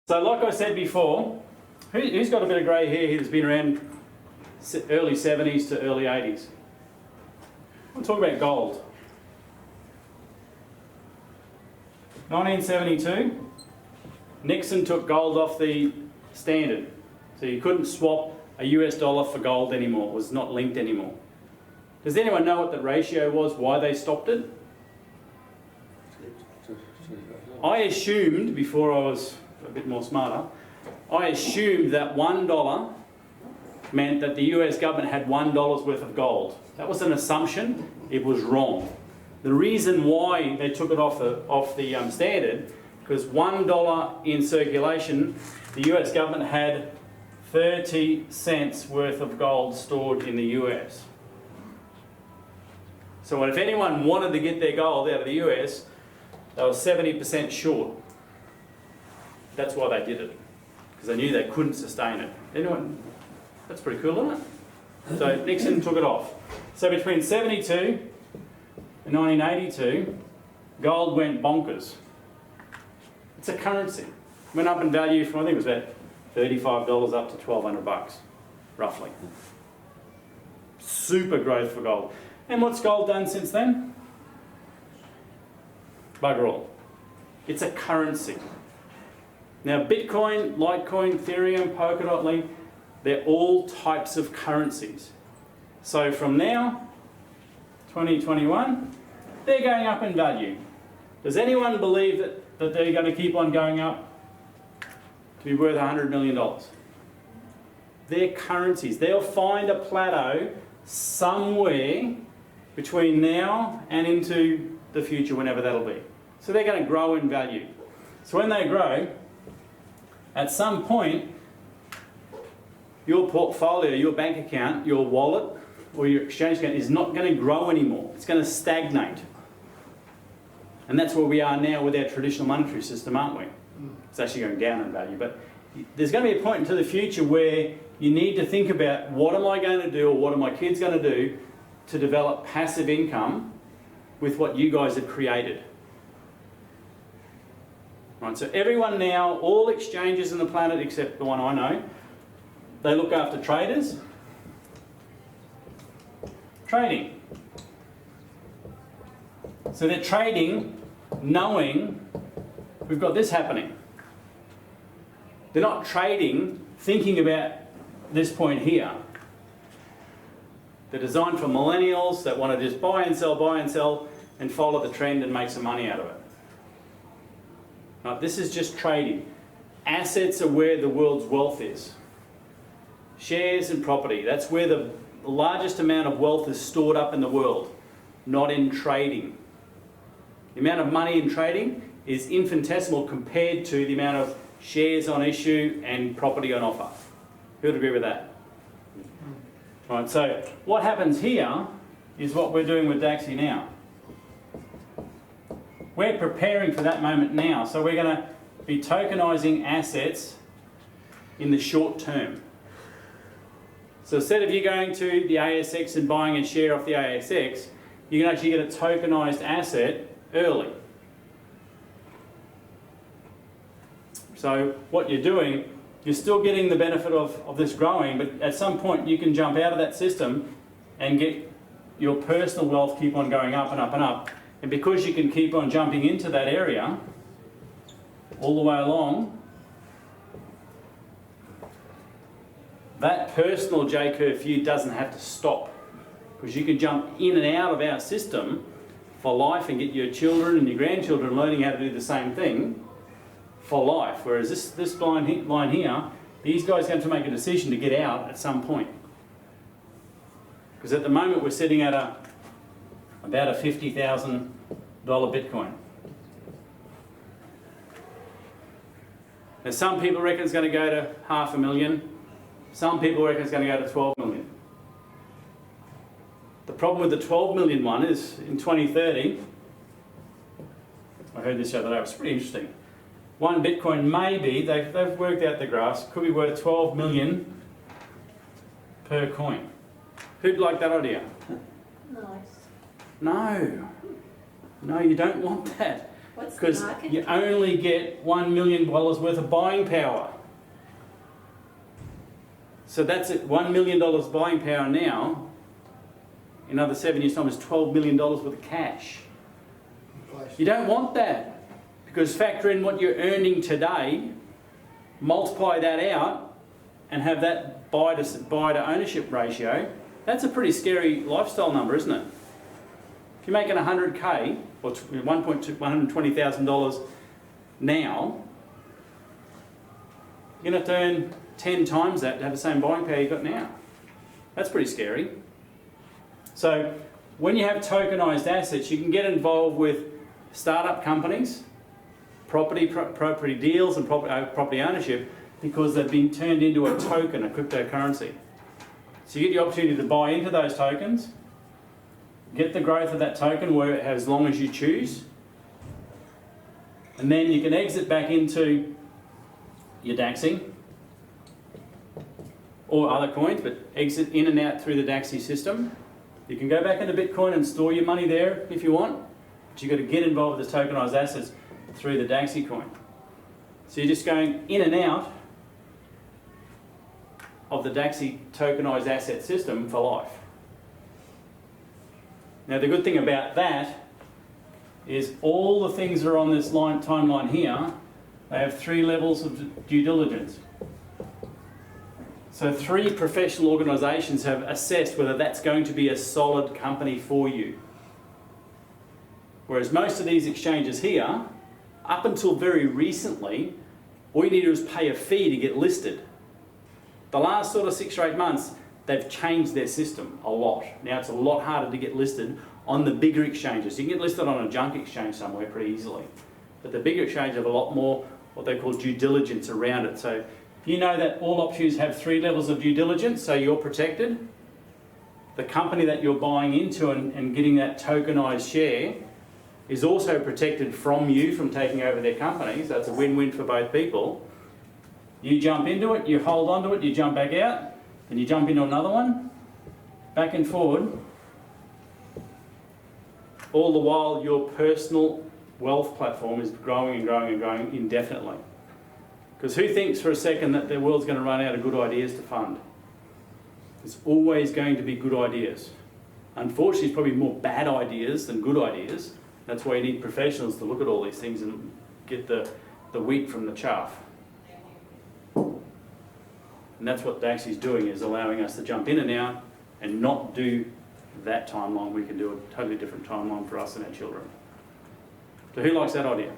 So like I said before, who's got a bit of grey hair here that's been around early 70s to early 80s? We'll talk about gold. 1972, Nixon took gold off the standard. So you couldn't swap a US dollar for gold anymore. It was not linked anymore. Does anyone know what the ratio was, why they stopped it? I assumed, before I was a bit more smarter, I assumed that $1 meant that the US government had $1 worth of gold. That was an assumption. It was wrong. The reason why they took it off the standard, because $1 in circulation, the US government had 30 cents worth of gold stored in the US. So if anyone wanted to get their gold out of the US, they were 70% short. That's why they did it, because they knew they couldn't sustain it. Anyone? That's pretty cool, isn't it? So Nixon took it off. So between 72 and 1982, gold went bonkers. It's a currency. Went up in value from, I think it was about $35 up to $1,200, roughly. Super growth for gold. And what's gold done since then? Bugger all. It's a currency. Now Bitcoin, Litecoin, Ethereum, Polkadot, Link, they're all types of currencies. So from now, 2021, they're going up in value. Does anyone believe that they're going to keep on going up to be worth $100 million? They're currencies. They'll find a plateau somewhere between now and into the future, whenever that'll be. So they're going to grow in value. So when they grow, at some point, your portfolio, your bank account, your wallet, or your exchange account is not going to grow anymore. It's going to stagnate. And that's where we are now with our traditional monetary system, aren't we? It's actually going down in value. But there's going to be a point into the future where you need to think about, what am I going to do, or what are my kids going to do to develop passive income with what you guys have created. Right, so everyone now, all exchanges on the planet except the one I know, they look after traders. Trading. So they're trading knowing we've got this happening. They're not trading thinking about this point here. They're designed for millennials that want to just buy and sell, and follow the trend and make some money out of it. Right, this is just trading. Assets are where the world's wealth is. Shares and property, that's where the largest amount of wealth is stored up in the world, not in trading. The amount of money in trading is infinitesimal compared to the amount of shares on issue and property on offer. Who would agree with that? Right, so what happens here is what we're doing with Daxi now. We're preparing for that moment now, so we're going to be tokenizing assets in the short term. So instead of you going to the ASX and buying a share off the ASX, you can actually get a tokenized asset early. So what you're doing, you're still getting the benefit of this growing, but at some point you can jump out of that system and get your personal wealth keep on going up and up and up. And because you can keep on jumping into that area all the way along, that personal J-curve for you doesn't have to stop, because you can jump in and out of our system for life and get your children and your grandchildren learning how to do the same thing for life. Whereas this line here, these guys have to make a decision to get out at some point. Because at the moment we're sitting at about a $50,000 Bitcoin. Now some people reckon it's going to go to $500,000. Some people reckon it's going to go to 12 million. The problem with the 12 million one is in 2030, I heard this the other day, it was pretty interesting. One Bitcoin maybe, they've worked out the graphs, could be worth 12 million per coin. Who'd like that idea? Nice. No. No, you don't want that. What's the because market? you only get $1 million worth of buying power. So that's it, $1 million buying power now. In another 7 years' time is $12 million worth of cash. You don't want that, because factor in what you're earning today, multiply that out, and have that buy to ownership ratio. That's a pretty scary lifestyle number, isn't it? If you're making 100K or $120,000 now, you're going to have to earn 10 times that to have the same buying power you've got now. That's pretty scary. So when you have tokenised assets, you can get involved with startup companies, property deals and property ownership, because they've been turned into a token, a cryptocurrency. So you get the opportunity to buy into those tokens, get the growth of that token where as long as you choose, and then you can exit back into your DAXI or other coins, but exit in and out through the DAXI system. You can go back into Bitcoin and store your money there if you want, but you've got to get involved with the tokenised assets through the DAXI coin. So you're just going in and out of the DAXI tokenised asset system for life. Now the good thing about that is all the things that are on this timeline here, they have 3 levels of due diligence. So 3 professional organisations have assessed whether that's going to be a solid company for you. Whereas most of these exchanges here, up until very recently, all you need to do is pay a fee to get listed. The last sort of 6 or 8 months, they've changed their system a lot. Now it's a lot harder to get listed on the bigger exchanges. You can get listed on a junk exchange somewhere pretty easily. But the bigger exchanges have a lot more what they call due diligence around it. So you know that all options have 3 levels of due diligence, so you're protected. The company that you're buying into and getting that tokenised share is also protected from you from taking over their company, so it's a win-win for both people. You jump into it, you hold on to it, you jump back out, then you jump into another one, back and forward, all the while your personal wealth platform is growing and growing and growing indefinitely. Because who thinks for a second that the world's going to run out of good ideas to fund? There's always going to be good ideas. Unfortunately, it's probably more bad ideas than good ideas. That's why you need professionals to look at all these things and get the wheat from the chaff. And that's what DAXI is doing, is allowing us to jump in and out and not do that timeline. We can do a totally different timeline for us and our children. So who likes that idea?